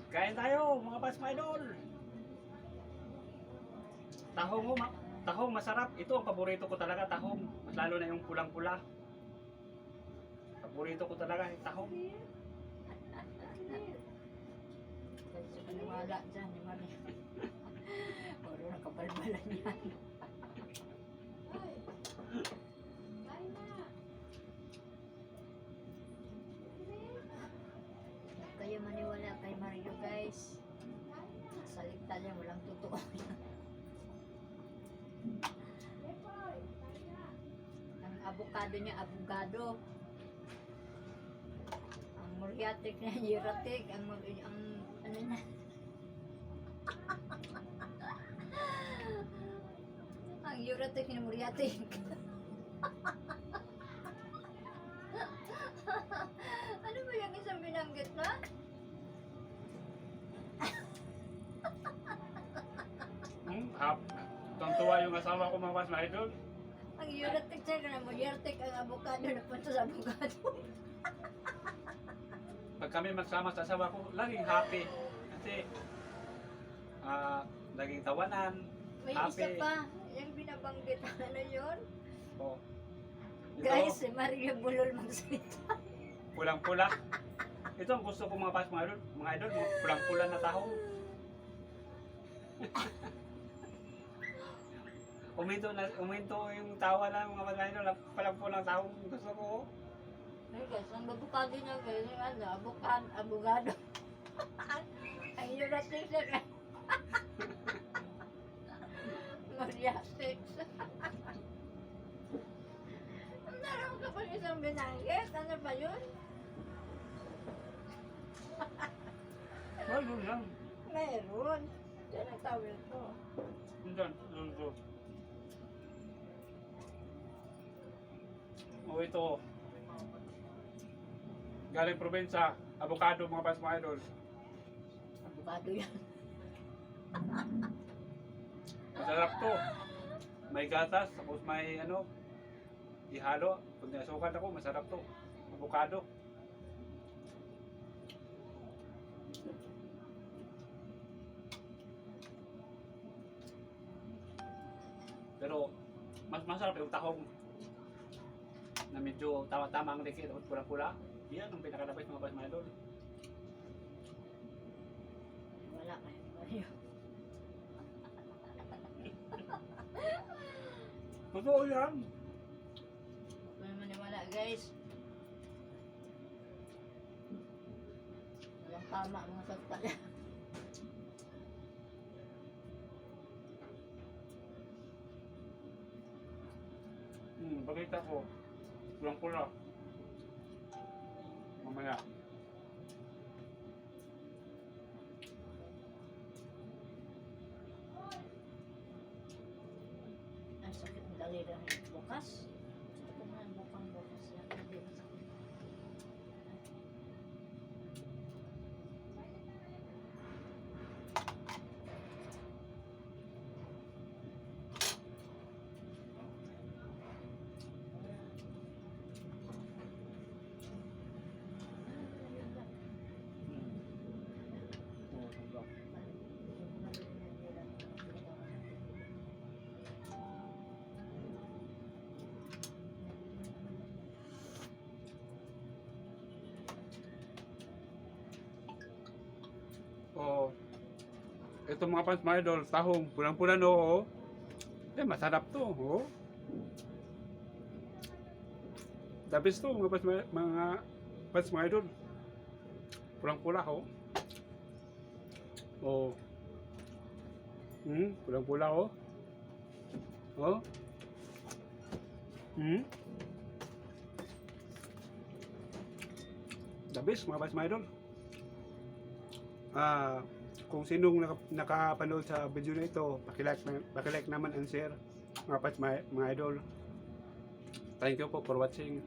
Kain tayo, mga pas mga idol. Tahong mo, tahong masarap. Ito ang paborito ko talaga, tahong. Mas lalo na yung pulang-pula. Paborito ko talaga, yung tahong. Kasi paniwala dyan, ni Mami. Puro nakabalbalan yan. Huwag kayo maniwala kay Mario, guys. Salita niya, walang totoo. Ang avocado niya, avocado. Ang muriatic niya, yuratic. Ang ano niya. Ang yuratic niya, muriatic. Ano ba yung isang binanggit na? Tuwa yung asawa ko, mga pas mga idol. Ang yuratic siya na muriatic, ang avocado na punta sa avocado. Pag kami magsama sa asawa ko, laging happy. Kasi, laging tawanan, May happy. isa pa, yung binabanggit, ano yun? Oh. Ito, Guys, si Mario Bulol magsalita. pulang-pula. Ito ang gusto ko, mga pas mga idol. Mga idol, pulang-pula na tahong. Uminto yung tawa lang, mga pas mga idol. Pulang-pulang tahong gusto ko. Ay guys, ang avocado niya guys, yung ano, avocado. Ang yuratic siya guys. Muriatic. Meron ka pang isang binanggit, ano ba yun? Ayun lang. Meron. Yan ang tawag ko. Doon. O ito. Galing probinsya, avocado, mga pas mga idol. Avocado yan. Masarap to. May gatas, tapos may ano, ihalo. Kung nasukan ako, masarap to. Avocado. Pero, mas masarap yung tahong na medyo tama-tama ang dikit at pula-pula. Yan ang pinakalapit mga pas mga idol. Wala kayo, Mario. Totoo yan. Huwag naman maniwala guys. Walang tama mga sagpala. Pakita ko. Pulang-pula. Mamaya. Ang sakit ng daliri ng bukas. Gusto ko na bukang bukas yan. Hindi masakit. Oh, ito mga pas mga idol, tahong, pulang-pula no, oh. Masarap to, oh. The best to, mga pas mga idol. Pulang-pula, oh. Oh. Pulang-pula, oh. Oh. The best, mga pas mga idol. Kung sinong nakapanood sa video na ito, pakilike naman and share mga idol. Thank you po for watching.